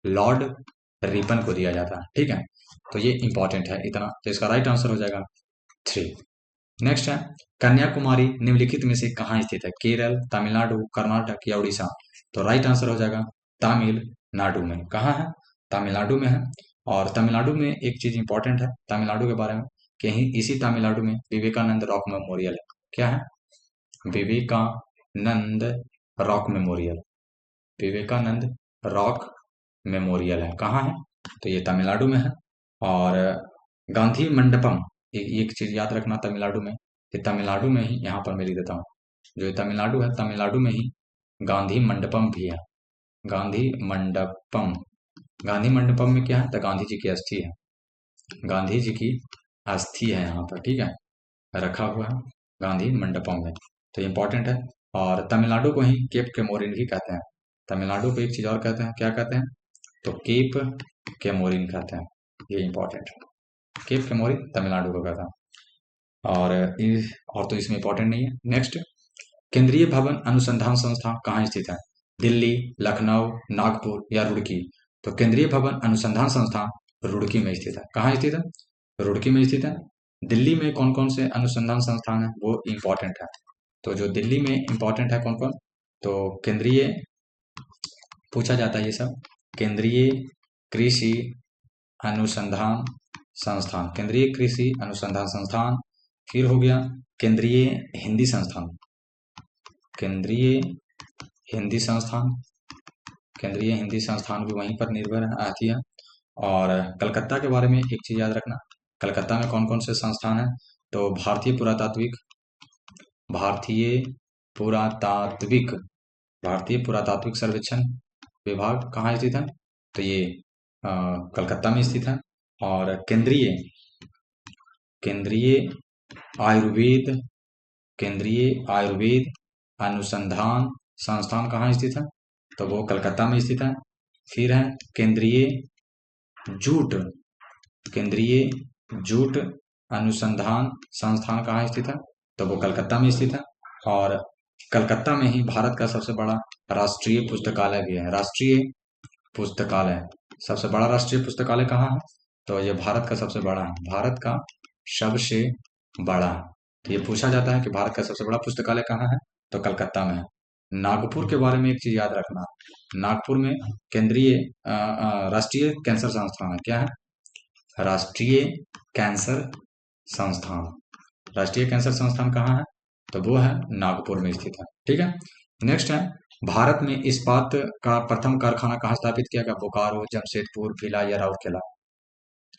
लॉर्ड रिपन को दिया जाता है। ठीक है, तो ये इंपॉर्टेंट है इतना, तो इसका राइट आंसर हो जाएगा 3। नेक्स्ट है, कन्याकुमारी निम्नलिखित में से कहाँ स्थित है? केरल, तमिलनाडु, कर्नाटक या उड़ीसा? तो राइट आंसर हो जाएगा तमिलनाडु में। कहाँ है? तमिलनाडु में है। और तमिलनाडु में एक चीज इंपॉर्टेंट है तमिलनाडु के बारे में, कि इसी तमिलनाडु में विवेकानंद रॉक मेमोरियल है। क्या है? Vivekananda rock memorial. Vivekananda rock memorial है। कहाँ है? तो ये तमिलनाडु में है। और गांधी मंडपम, एक चीज याद रखना तमिलनाडु में, कि तमिलनाडु में ही, यहाँ पर मैं लिख देता हूँ, जो ये तमिलनाडु है, तमिलनाडु में ही गांधी मंडपम भी है। गांधी मंडपम। गांधी मंडपम में क्या है? तो गांधी जी की अस्थि है। गांधी जी की अस्थि है यहाँ पर। ठीक है, रखा हुआ है गांधी मंडपम में, तो इम्पोर्टेंट है। और तमिलनाडु को ही केप केमोरिन भी कहते हैं। तमिलनाडु को एक चीज और कहते हैं, क्या कहते हैं? तो केप केमोरिन कहते हैं। ये इंपॉर्टेंट है, केप केमोरिन तमिलनाडु को कहता है। और तो इसमें इंपॉर्टेंट नहीं है। नेक्स्ट, केंद्रीय भवन अनुसंधान संस्थान कहाँ स्थित है? दिल्ली, लखनऊ, नागपुर या रुड़की? तो केंद्रीय भवन अनुसंधान संस्थान रुड़की में स्थित है। कहाँ स्थित है? रुड़की में स्थित है। दिल्ली में कौन कौन से अनुसंधान संस्थान है वो इंपॉर्टेंट है। तो जो दिल्ली में इंपॉर्टेंट है कौन कौन? तो केंद्रीय, पूछा जाता है ये सब, केंद्रीय कृषि अनुसंधान संस्थान, केंद्रीय कृषि अनुसंधान संस्थान। फिर हो गया केंद्रीय हिंदी संस्थान, केंद्रीय हिंदी संस्थान, केंद्रीय हिंदी संस्थान भी वहीं पर निर्भर आती है। और कलकत्ता के बारे में एक चीज याद रखना, कलकत्ता में कौन कौन से संस्थान हैं? तो भारतीय पुरातात्विक, भारतीय पुरातात्विक, भारतीय पुरातात्विक सर्वेक्षण विभाग कहाँ स्थित है? तो ये कलकत्ता में स्थित है। और केंद्रीय केंद्रीय आयुर्वेद, केंद्रीय आयुर्वेद अनुसंधान संस्थान कहाँ स्थित है? तो वो कलकत्ता में स्थित है। फिर है केंद्रीय जूट, केंद्रीय जूट अनुसंधान संस्थान कहाँ स्थित है? तो वो कलकत्ता में स्थित है। और कलकत्ता में ही भारत का सबसे बड़ा राष्ट्रीय पुस्तकालय भी है। राष्ट्रीय पुस्तकालय, सबसे बड़ा राष्ट्रीय पुस्तकालय कहाँ है? तो ये भारत का सबसे बड़ा है, भारत का सबसे बड़ा। तो ये पूछा जाता है कि भारत का सबसे बड़ा पुस्तकालय कहाँ है? तो कलकत्ता में है। नागपुर के बारे में एक चीज याद रखना, नागपुर में केंद्रीय राष्ट्रीय कैंसर संस्थान है। क्या है? राष्ट्रीय कैंसर संस्थान। राष्ट्रीय कैंसर संस्थान कहाँ है? तो वो है नागपुर में स्थित है। ठीक है, नेक्स्ट है, भारत में इस्पात का प्रथम कारखाना कहाँ स्थापित किया गया? बोकारो, जमशेदपुर, भिलाई या राउरकेला?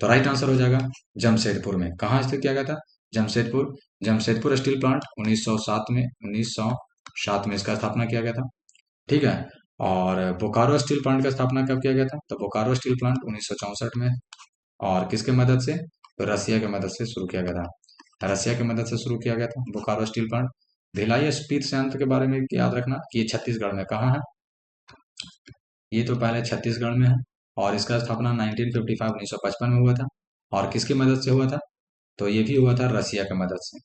तो राइट आंसर हो जाएगा जमशेदपुर में। कहाँ स्थित किया गया था? जमशेदपुर। जमशेदपुर स्टील प्लांट 1907 में इसका स्थापना किया गया था। ठीक है, और बोकारो स्टील प्लांट का स्थापना कब किया गया था? तो बोकारो स्टील प्लांट 1964 में। और किसके मदद से? तो रसिया की मदद से शुरू किया गया था। रसिया की मदद से शुरू किया गया था बोकारो स्टील प्लांट। भिलाई इस्पात संयंत्र के बारे में याद रखना कि ये छत्तीसगढ़ में कहाँ है? ये तो पहले छत्तीसगढ़ में है। और इसका स्थापना 1955 में हुआ था। और किसकी मदद से हुआ था? तो ये भी हुआ था रसिया की मदद से।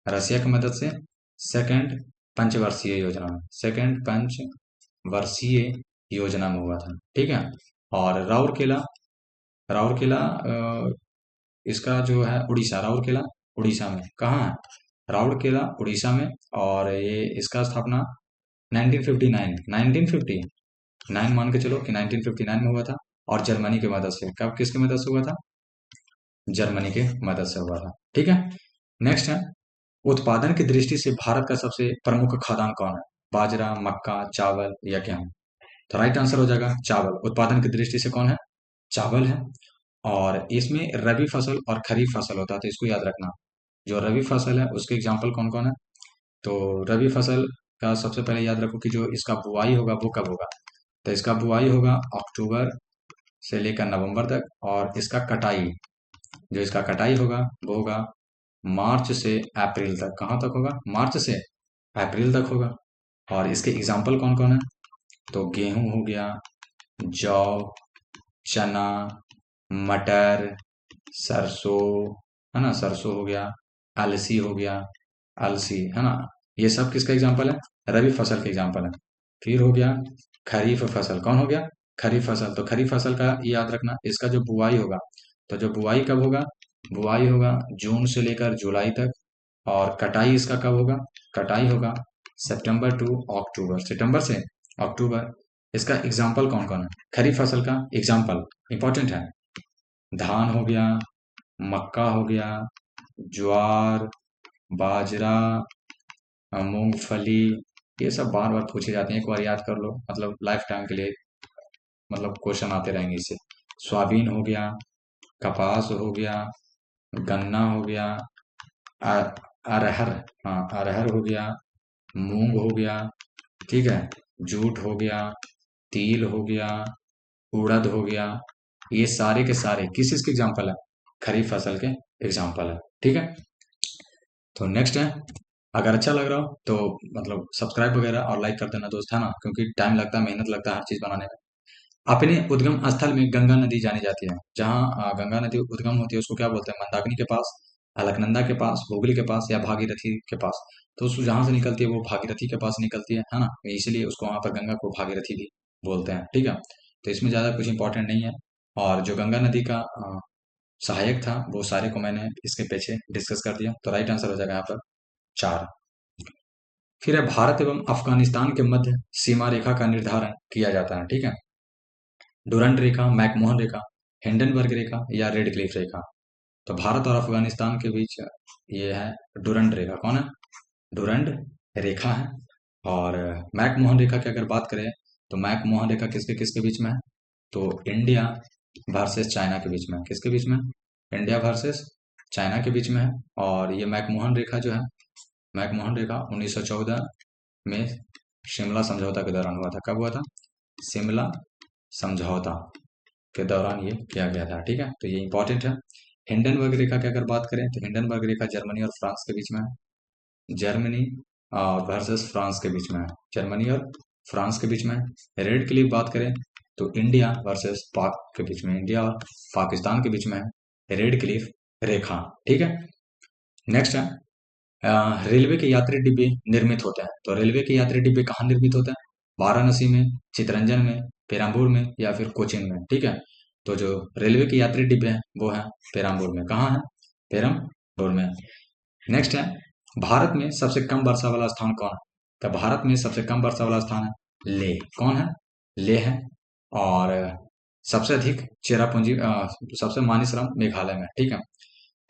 रसिया की मदद से सेकंड पंचवर्षीय योजना में, सेकंड पंचवर्षीय योजना में हुआ था। ठीक है, और राउरकेला, राउरकेला इसका जो है उड़ीसा, राउरकेला उड़ीसा में। कहाँ है? राउरकेला उड़ीसा में। और ये इसका स्थापना 1959 मान के चलो कि 1959 में हुआ था। और जर्मनी की मदद से, कब किसकी मदद से हुआ था? जर्मनी के मदद से हुआ था। ठीक है, नेक्स्ट है, उत्पादन की दृष्टि से भारत का सबसे प्रमुख खाद्यान्न कौन है? बाजरा, मक्का, चावल या गेहूं? तो राइट आंसर हो जाएगा चावल। उत्पादन की दृष्टि से कौन है? चावल है। और इसमें रबी फसल और खरीफ फसल होता है, तो इसको याद रखना। जो रबी फसल है उसके एग्जाम्पल कौन कौन है? तो रबी फसल का सबसे पहले याद रखो कि जो इसका बुआई होगा वो कब होगा। तो इसका बुआई होगा अक्टूबर से लेकर नवंबर तक, और इसका कटाई, जो इसका कटाई होगा वो होगा मार्च से अप्रैल तक। कहाँ तक होगा? मार्च से अप्रैल तक होगा। और इसके एग्जाम्पल कौन कौन है? तो गेहूं हो गया, जौ, चना, मटर, सरसों, है ना, सरसों हो गया, अलसी हो गया, अलसी, है ना। ये सब किसका एग्जाम्पल है? रबी फसल का एग्जाम्पल है। फिर हो गया खरीफ फसल। कौन हो गया? खरीफ फसल। तो खरीफ फसल का ये याद रखना, इसका जो बुआई होगा, तो जो बुआई कब होगा? बुआई होगा जून से लेकर जुलाई तक। और कटाई इसका कब होगा? कटाई होगा सितंबर टू अक्टूबर, सितंबर से अक्टूबर। इसका एग्जाम्पल कौन कौन है? खरीफ फसल का एग्जाम्पल इंपॉर्टेंट है, धान हो गया, मक्का हो गया, ज्वार, बाजरा, मूंगफली। ये सब बार बार पूछे जाते हैं, एक बार याद कर लो, मतलब लाइफ टाइम के लिए, मतलब क्वेश्चन आते रहेंगे इससे। सोयाबीन हो गया, कपास हो गया, गन्ना हो गया, अ- अरहर, हाँ अरहर हो गया, मूंग हो गया, ठीक है, जूट हो गया, तिल हो गया, उड़द हो गया। ये सारे के सारे किस चीज के एग्जाम्पल है? खरीफ फसल के एग्जाम्पल है, ठीक है। तो नेक्स्ट है, अगर अच्छा लग रहा हो तो मतलब सब्सक्राइब वगैरह और लाइक कर देना दोस्त, है ना, क्योंकि टाइम लगता है, मेहनत लगता है हर चीज बनाने में। अपने उद्गम स्थल में गंगा नदी जानी जाती है। जहाँ गंगा नदी उद्गम होती है उसको क्या बोलते हैं? मंदाकिनी के पास, अलकनंदा के पास, हुगली के पास, या भागीरथी के पास। तो उस जहाँ से निकलती है वो भागीरथी के पास निकलती है ना, इसलिए उसको वहां पर गंगा को भागीरथी भी बोलते हैं, ठीक है। तो इसमें ज्यादा कुछ इंपॉर्टेंट नहीं है। और जो गंगा नदी का सहायक था वो सारे को मैंने इसके पीछे डिस्कस कर दिया। तो राइट आंसर हो जाएगा यहाँ पर 4। फिर है, भारत एवं अफगानिस्तान के मध्य सीमा रेखा का निर्धारण किया जाता है, ठीक है। डुरंड रेखा, मैकमोहन रेखा, हिंडनबर्ग रेखा, या रेड क्लिफ रेखा। तो भारत और अफगानिस्तान के बीच ये है डुरंड रेखा। कौन है? डुरंड रेखा है। और मैकमोहन रेखा की अगर बात करें तो मैकमोहन रेखा किसके किसके बीच में है? तो इंडिया वर्सेस चाइना के बीच में है। किसके बीच में? इंडिया वर्सेस चाइना के बीच में है। और ये मैकमोहन रेखा जो है, मैकमोहन रेखा 1914 में शिमला समझौता के दौरान हुआ था। कब हुआ था? शिमला समझौता के दौरान ये किया गया था, ठीक है। तो ये इंपॉर्टेंट है। हिंडनबर्ग रेखा की अगर बात करें तो हिंडनबर्ग रेखा जर्मनी और फ्रांस के बीच में है। जर्मनी वर्सेस फ्रांस के बीच में है। जर्मनी और फ्रांस के बीच में है। रेड क्लिफ बात करें तो इंडिया वर्सेस पाक के बीच में, इंडिया और पाकिस्तान के बीच में है रेड क्लिफ रेखा, ठीक है। नेक्स्ट है, रेलवे के यात्री डिब्बे निर्मित होते हैं। तो रेलवे के यात्री डिब्बे कहाँ निर्मित होते हैं? वाराणसी में, चितरंजन में, पेराम्बूर में, या फिर कोचीन में, ठीक है। तो जो रेलवे के यात्री डिब्बे हैं वो है पेराम्बूर में। कहाँ है? पेराम्बूर में। नेक्स्ट है, भारत में सबसे कम वर्षा वाला स्थान कौन है? तो भारत में सबसे कम वर्षा वाला स्थान है लेह। कौन है? लेह है। और सबसे अधिक चेरापूंजी, सबसे मानिसराम मेघालय में, ठीक है।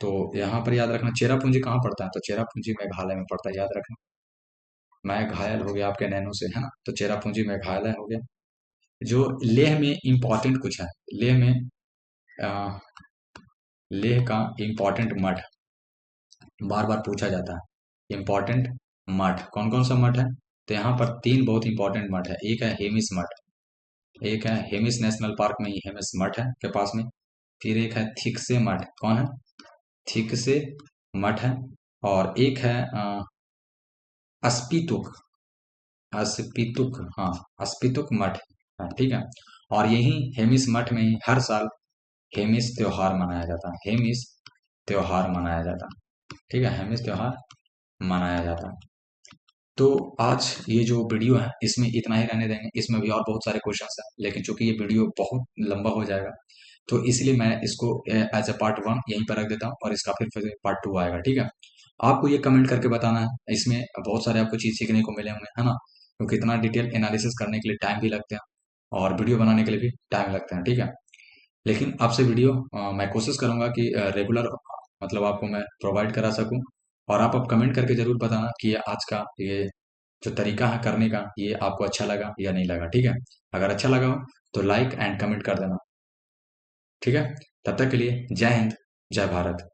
तो यहाँ पर याद रखना चेरापूंजी कहाँ पड़ता है? तो चेरापूंजी मेघालय में पड़ता है, याद रखना। मैं घायल हो गया आपके नैनो से, है ना, तो चेरापूंजी मेघालय हो गया। जो लेह में इंपॉर्टेंट कुछ है, लेह में अ, लेह का इंपॉर्टेंट मठ बार बार पूछा जाता है। इंपॉर्टेंट मठ कौन कौन सा मठ है? तो यहाँ पर 3 बहुत इंपॉर्टेंट मठ है। एक है हेमिस मठ, एक है हेमिस नेशनल पार्क में ही हेमिस मठ है के पास में। फिर एक है थिकसे मठ। कौन है? थिकसे मठ है। और एक है अस्पीतुक, अस्पीतुक, हाँ अस्पीतुक मठ है, ठीक है। और यही हेमिस मठ में ही हर साल हेमिस त्योहार मनाया जाता है। हेमिस त्योहार मनाया जाता है, ठीक है, हेमिस त्योहार मनाया जाता है। तो आज ये जो वीडियो है इसमें इतना ही रहने देंगे। इसमें भी और बहुत सारे क्वेश्चंस हैं, लेकिन चूंकि ये वीडियो बहुत लंबा हो जाएगा तो इसलिए मैं इसको एज ए पार्ट 1 यहीं पर रख देता हूँ, और इसका फिर पार्ट 2 आएगा, ठीक है। आपको ये कमेंट करके बताना है, इसमें बहुत सारे आपको चीज सीखने को मिले होंगे, है ना, क्योंकि इतना डिटेल एनालिसिस करने के लिए टाइम भी लगते हैं, और वीडियो बनाने के लिए भी टाइम लगते हैं, ठीक है। लेकिन आपसे वीडियो मैं कोशिश करूंगा कि रेगुलर मतलब आपको मैं प्रोवाइड करा सकूं। और आप कमेंट करके जरूर बताना कि ये आज का ये जो तरीका है करने का ये आपको अच्छा लगा या नहीं लगा, ठीक है। अगर अच्छा लगा हो तो लाइक एंड कमेंट कर देना, ठीक है। तब तक के लिए जय हिंद, जय भारत।